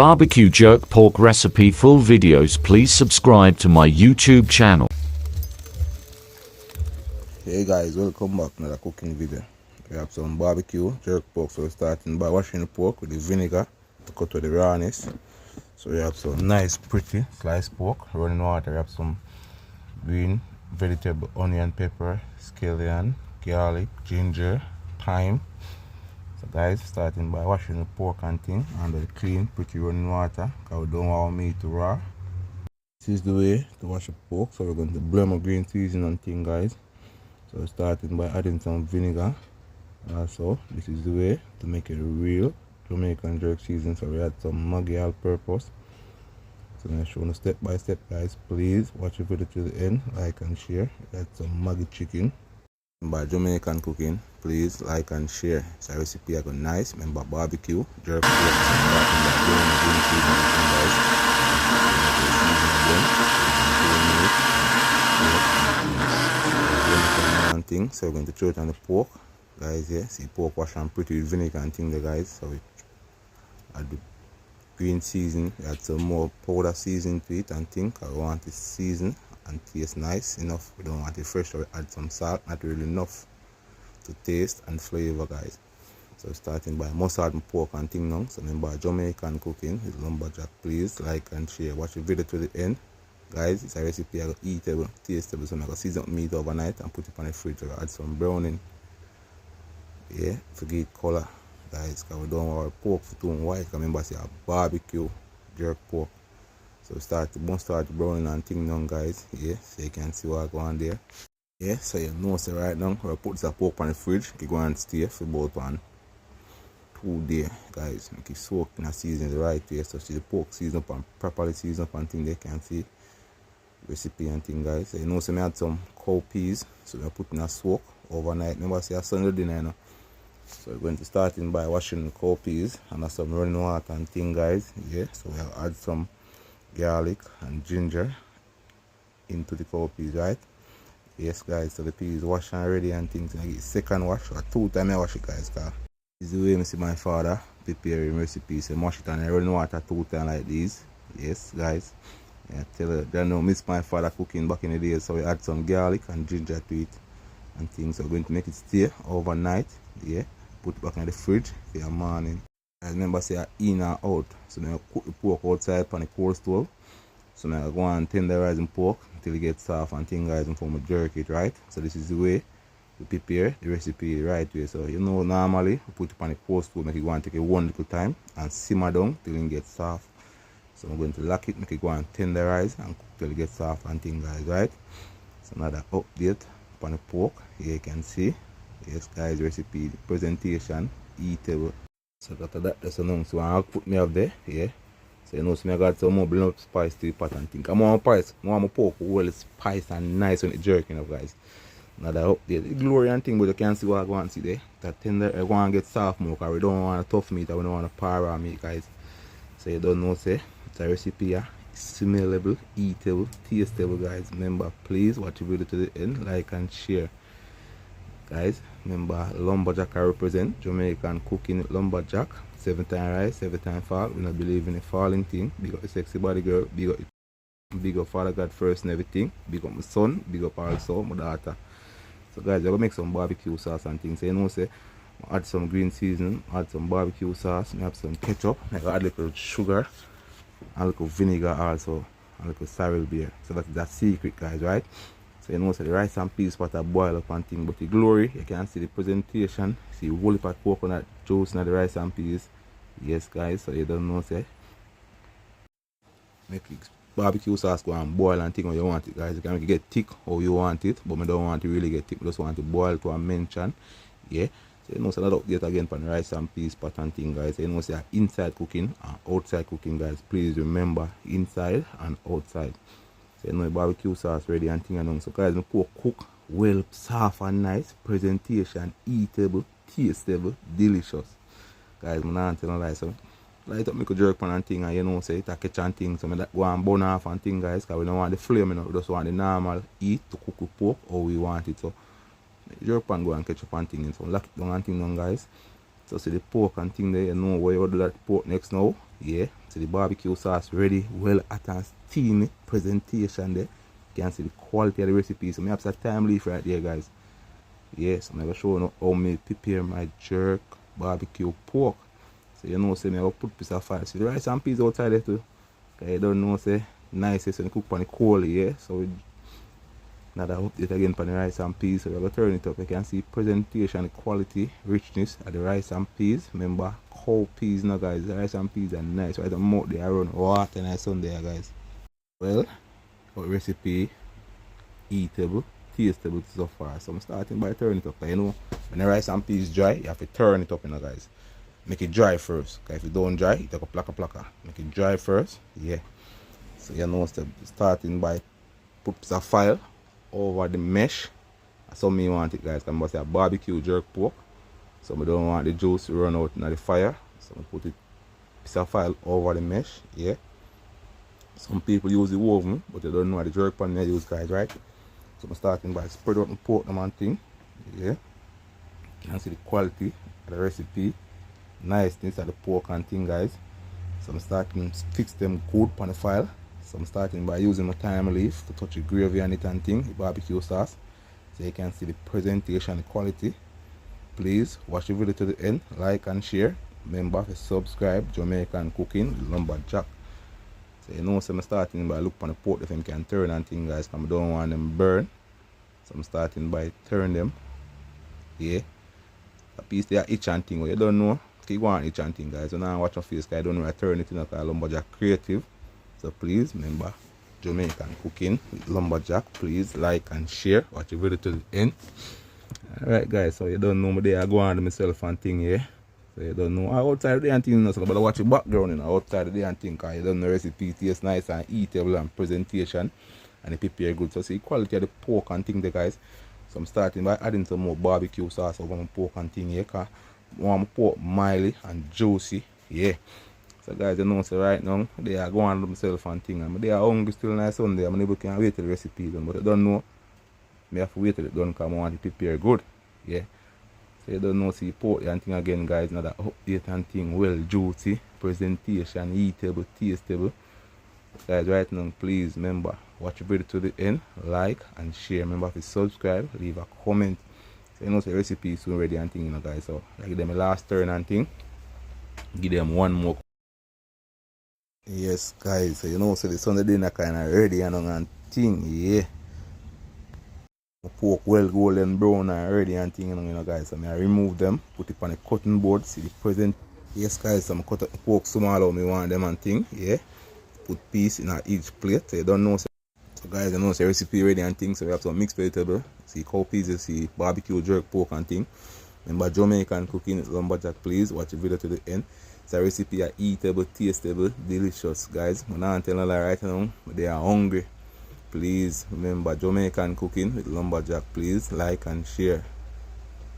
barbecue jerk pork recipe full videos. Please subscribe to my YouTube channel. Hey guys, welcome back to another cooking video. We have some barbecue jerk pork, so we're starting by washing the pork with the vinegar to cut to the rawness. So we have some nice pretty sliced pork, running water. We have some green vegetable, onion, pepper, scallion, garlic, ginger, thyme. So guys, starting by washing the pork and thing under the clean pretty running water because we don't want meat to raw. This is the way to wash the pork, so we're going to blend my green seasoning and thing, guys. So starting by adding some vinegar. Also, this is the way to make it a real Jamaican jerk season. So we add some Maggi all purpose. So I'm showing you step by step, guys. Please watch the video to the end, like and share. Add some Maggi chicken. By Jamaican cooking, please like and share. It's a recipe I got nice. Remember barbecue, jerk pork, thing. So we're going to throw it on the pork, guys. Here, see pork wash and pretty with vinegar and thing there, guys. So we add the green season, we add some more powder season to it and think I want it season and taste nice enough. We don't want it fresh, so we add some salt, not really enough to taste and flavor, guys. So starting by mustard and pork and thing now. So remember Jamaican cooking with Lumberjack. Please like and share. Watch the video to the end. Guys, it's a recipe I got eatable, tasteable, so I got season up meat overnight and put it on the fridge. I add some browning. Yeah, forget color, guys, because we don't want our pork to turn white. Remember, say a barbecue jerk pork. So start browning and thing now, guys. Yeah, so you can see what going on there. Yeah, so you know, so right now we'll put this pork on the fridge. You go and stay for about 2 days, guys. Make it soak in a season the right way. So see the pork season up and properly season up and thing they can see. Recipe and thing, guys. So you know, so I had some cow peas, so I put in a soak overnight. Remember, say a Sunday dinner, you know. So we're going to start in by washing the cow peas and some running water and thing, guys. Yeah, so we'll add some garlic and ginger into the cow peas, right? Yes, guys. So the peas wash and ready and things. I get second wash or 2 times I wash it, guys. Cause this is the way I see my father preparing recipes. So wash it and running water 2 times like this. Yes, guys. Yeah, tell her, I know miss my father cooking back in the days, so we add some garlic and ginger to it and things. So we're going to make it stay overnight. Yeah, put it back in the fridge for your morning. Guys, remember say in or out. So now cook the pork outside on the cold stove. So now I go and tenderize the pork until it gets soft and things, guys, and form a jerk it, right? So this is the way we prepare the recipe the right way. So you know, normally we put it on the cold stove, make it go and take a one little time and simmer down till it gets soft. So I'm going to lock it, make it go and tenderize and cook till it gets soft and things, guys, right? So another update upon the pork. Here you can see. Yes, guys, recipe, the presentation, eatable. So after that, that's enough. So I'll put me up there, yeah. So you know, so I got some more blend up spice to the pot and things. I'm on price, I want my pork well spice and nice when it's jerking up, guys. Another update, the glory and thing, but you can see what I go and see there. That tender, I go and get soft more because we don't want a tough meat, we don't want a para meat, guys. So you don't know, say. It's a recipe, yeah. Smellable, eatable, tasteable, guys. Remember, please watch the video to the end, like and share. Guys, remember, Lumberjack I represent Jamaican cooking with Lumberjack. 7 times rise, 7 times fall. We don't believe in a falling thing. Big up the sexy body girl, big up Father God first and everything. Big up my son, big up also my daughter. So guys, I'm gonna make some barbecue sauce and things. So you know, say add some green seasoning, add some barbecue sauce, I have some ketchup, I add a little sugar, a little vinegar also, a little sorrel beer. So that's that secret, guys, right? So you know, so the rice and peas pot are boil up and thing, but the glory, you can see the presentation, see whole pot coconut juice in the rice and peas. Yes, guys, so you don't know, say make barbecue sauce go and boil and thing how you want it, guys. You can make it get thick how you want it, but I don't want it really get thick, I just want it boil to a mention. Yeah. So you know, so another update again on rice and peas pot and thing, guys. So you know, say inside cooking and outside cooking, guys. Please remember inside and outside. So you know, the barbecue sauce ready and thing and on. So guys, my pork cook well, soft and nice, presentation, eatable, tasteable, delicious. Guys, I'm not telling lies. So light up make a jerk pan and thing, and you know, say it a catch and thing. So I go and burn off and thing, guys, because we don't want the flame, you know, we just want the normal heat to cook the pork how we want it. So jerk pan go and catch up and thing, so lock it down and thing down, guys. So see the pork and thing there, you know where you do that pork next now. Yeah, so the barbecue sauce ready, well hot and steamy. Presentation there. You can see the quality of the recipe. So I have some time leaf right there, guys. Yes, I'm going to show you how I prepare my jerk barbecue pork. So you know, say I will put piece of fire. So the rice and peas outside there too. Cause you don't know, say nice when you cook on the coal, yeah. So we another update again for the rice and peas. So we're going to turn it up. You can see presentation, quality, richness of the rice and peas. Remember, cow peas now, guys. The rice and peas are nice. Right, the mouth they are run water nice on there, guys. Well, our recipe eatable, tasteable so far. So I'm starting by turning it up. You know, when the rice and peas dry, you have to turn it up, you know, guys. Make it dry first. Cause if it don't dry, you take a plaka. Make it dry first, yeah. So you know, starting by put a file over the mesh. That's how me want it, guys. Cause I say a barbecue jerk pork. So I don't want the juice to run out in the fire. So I put it piece of file over the mesh, yeah. Some people use the oven, but they don't know how the jerk pan I use, guys, right? So I'm starting by spread out the pork and thing, yeah. You can see the quality of the recipe, niceness of the pork and thing, guys. So I'm starting to fix them good on the file. So I'm starting by using my thyme leaf to touch the gravy on it and thing, the barbecue sauce. So you can see the presentation, the quality. Please watch the video to the end, like and share. Remember to subscribe, Jamaican cooking with Lumberjack. So you know, so I'm starting by look on the pork if I can turn and thing, guys, because I don't want them burn. So I'm starting by turn them. Yeah. A piece they are itch and thing. You don't know. You want itch and thing, guys. So now watch your face, guys. I don't know I turn it in because Lumberjack creative. So please remember Jamaican cooking with Lumberjack. Please like and share. Watch the video to the end. Alright, guys, so you don't know me there I go on to myself and thing, yeah. So you don't know outside the and thing, so but watch the background, you know, outside the and thing, because you don't know recipe taste nice and eatable and presentation and the prepare good. So see quality of the pork and thing there, guys. So I'm starting by adding some more barbecue sauce over my pork and thing here, because I want my pork miley and juicy, yeah. So guys, you know, so right now they are going on to myself and thing, and they are hungry still nice Sunday. I'm able to wait till the recipe done, but I don't know. I have to wait till it done because I want it to prepare good. Yeah. So you don't know, see pork and thing again, guys. Another update and thing, well juicy, presentation, eatable, tasteable. Guys, right now, please remember, watch the video to the end, like and share. Remember to subscribe, leave a comment. So you know, the recipe is soon ready and thing, you know, guys. So I give them a last turn and thing. Give them one more. Yes, guys. So you know, so the Sunday dinner kind of ready and thing, yeah. Pork well golden brown and ready and thing, you know, guys. So I remove them, put it on a cutting board, see the present. Yes, guys, so I cut up the pork small how me want them and thing, yeah. Put piece in each plate, so you don't know. So guys, you know, the recipe ready and thing. So we have some mixed vegetable, see cow peas, see barbecue jerk pork and thing. Remember Jamaican cooking with Lumberjack, please watch the video to the end. It's a recipe are eatable, tasteable, delicious, guys. I'm not telling a lie right now, but they are hungry. Please remember Jamaican cooking with Lumberjack. Please like and share.